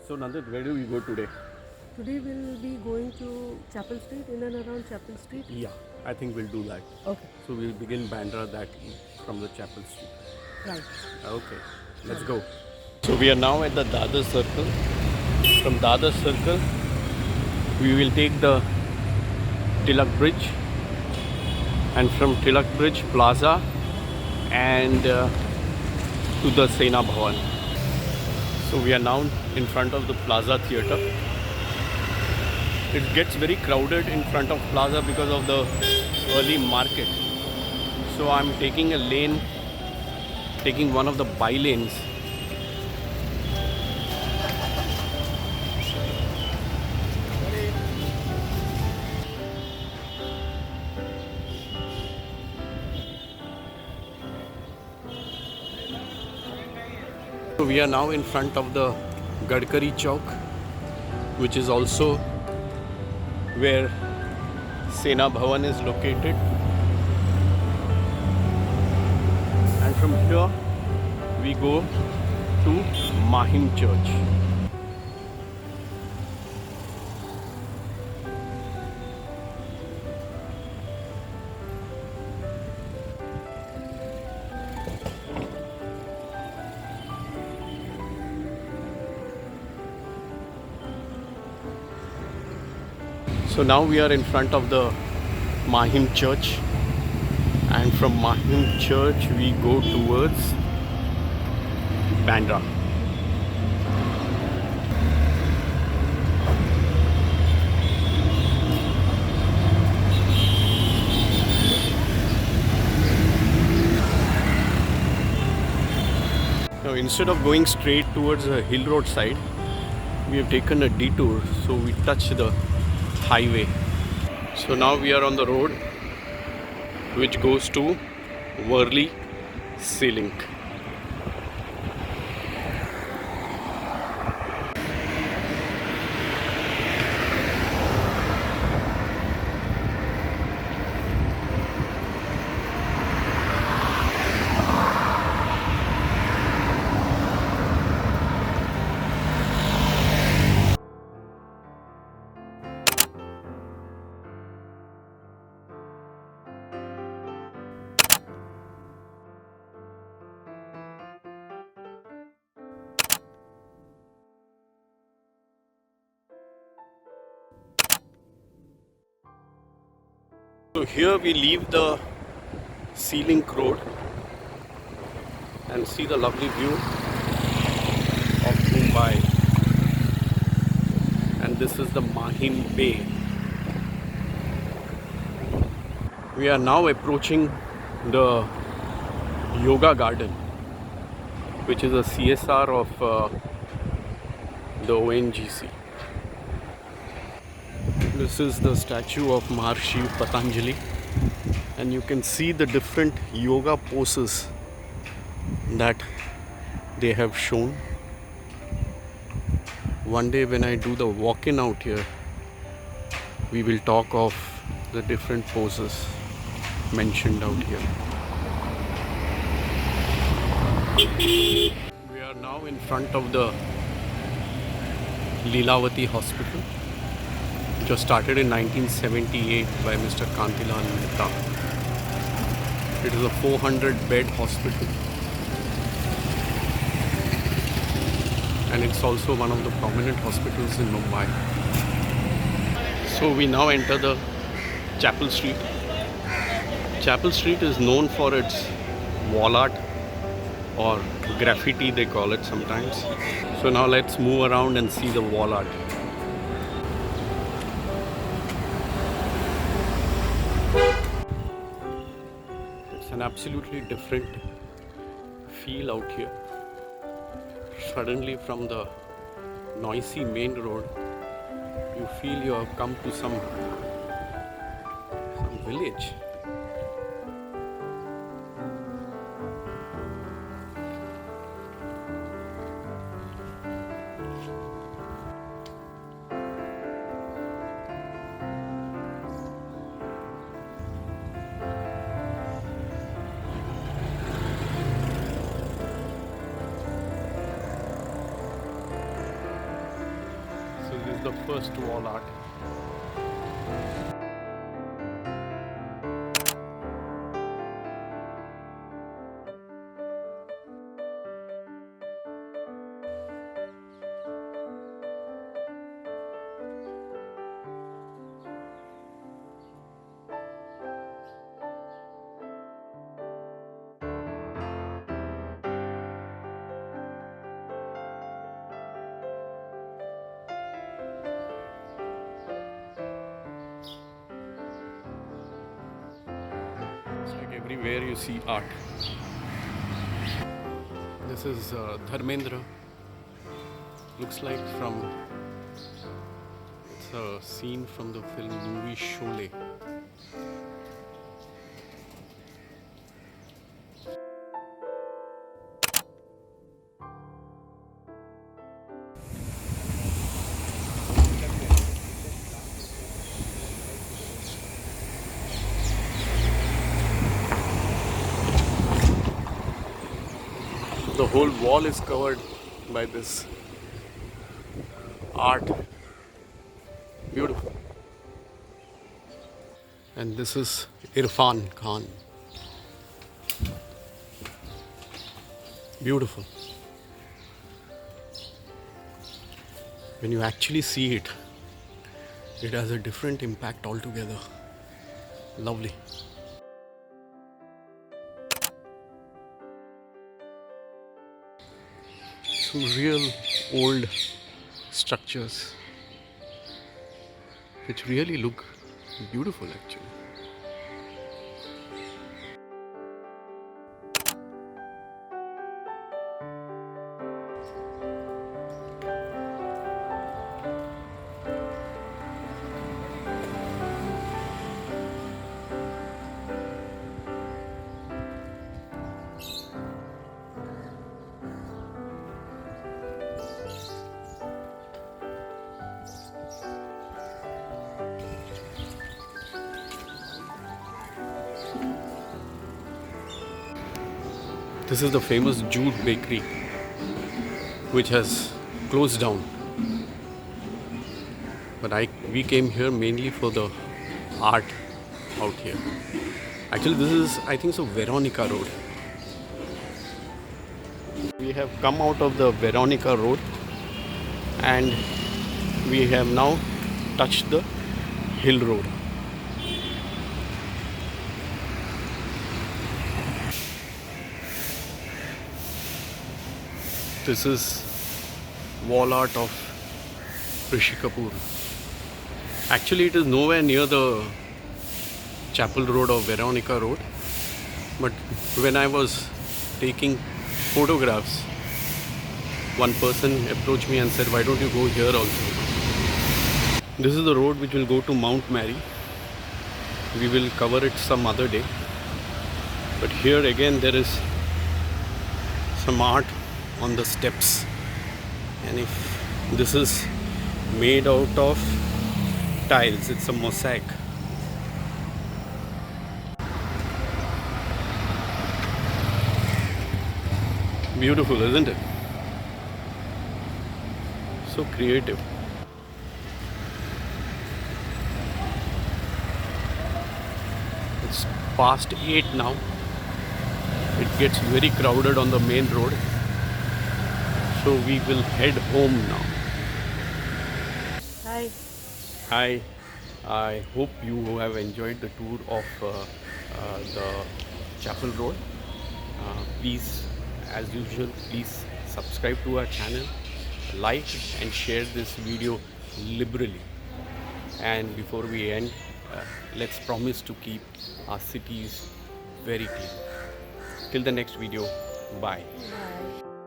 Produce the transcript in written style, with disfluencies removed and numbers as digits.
So Nandit, where do we go today? Today we'll be going to Chapel Street, in and around Chapel Street. Yeah, I think we'll do that. Okay, So we'll begin Bandra that from the Chapel Street. right. Okay, let's go. So we are now at the Dadar Circle. From Dadar Circle, we will take the Tilak Bridge, and from Tilak Bridge Plaza and to the Sena Bhavan. So we are now in front of the Plaza Theatre. It gets very crowded in front of Plaza because of the early market. So I'm taking a lane, taking one of the by lanes. So we are now in front of the Gadkari Chowk, which is also where Sena Bhavan is located. And from here we go to Mahim Church. So now we are in front of the Mahim Church, and from Mahim Church we go towards Bandra. Now instead of going straight towards the hill road side, we have taken a detour, so we touch the highway. So now we are on the road which goes to Worli Sea Link. So here we leave the Sea Link Road and see the lovely view of Mumbai. And this is the Mahim Bay. We are now approaching the Yoga Garden, which is a CSR of the ONGC. This is the statue of Maharshi Patanjali, and you can see the different yoga poses that they have shown. One day when I do the walk-in out here, we will talk of the different poses mentioned out here. We are now in front of the Lilavati Hospital, which was started in 1978 by Mr. Kantilal Mehta. It is a 400-bed hospital, and it's also one of the prominent hospitals in Mumbai. So we now enter the Chapel Street. Chapel Street is known for its wall art, or graffiti they call it sometimes. So now let's move around and see the wall art. It's an absolutely different feel out here. Suddenly from the noisy main road, you feel you have come to some village. is the first wall art. It's like everywhere you see art. This is Dharmendra. Looks like it's a scene from the film movie Sholay. The whole wall is covered by this art. Beautiful. And this is Irfan Khan. Beautiful. When you actually see it, it has a different impact altogether. Lovely. Some real old structures which really look beautiful actually. This is the famous Jude Bakery, which has closed down. But we came here mainly for the art out here. Actually, this is, I think so, Veronica Road. We have come out of the Veronica Road and we have now touched the Hill Road. This is wall art of Rishi Kapoor. Actually, it is nowhere near the Chapel Road or Veronica Road. But when I was taking photographs, one person approached me and said, "Why don't you go here also?" This is the road which will go to Mount Mary. We will cover it some other day. But here again there is some art on the steps, and if this is made out of tiles, it's a mosaic. Beautiful, isn't it? So creative. It's past 8 now. It gets very crowded on the main road. So we will head home now. Hi. Hi, I hope you have enjoyed the tour of the Chapel Road. Please, as usual, please subscribe to our channel, like and share this video liberally. And before we end, let's promise to keep our cities very clean. Till the next video, bye. Bye.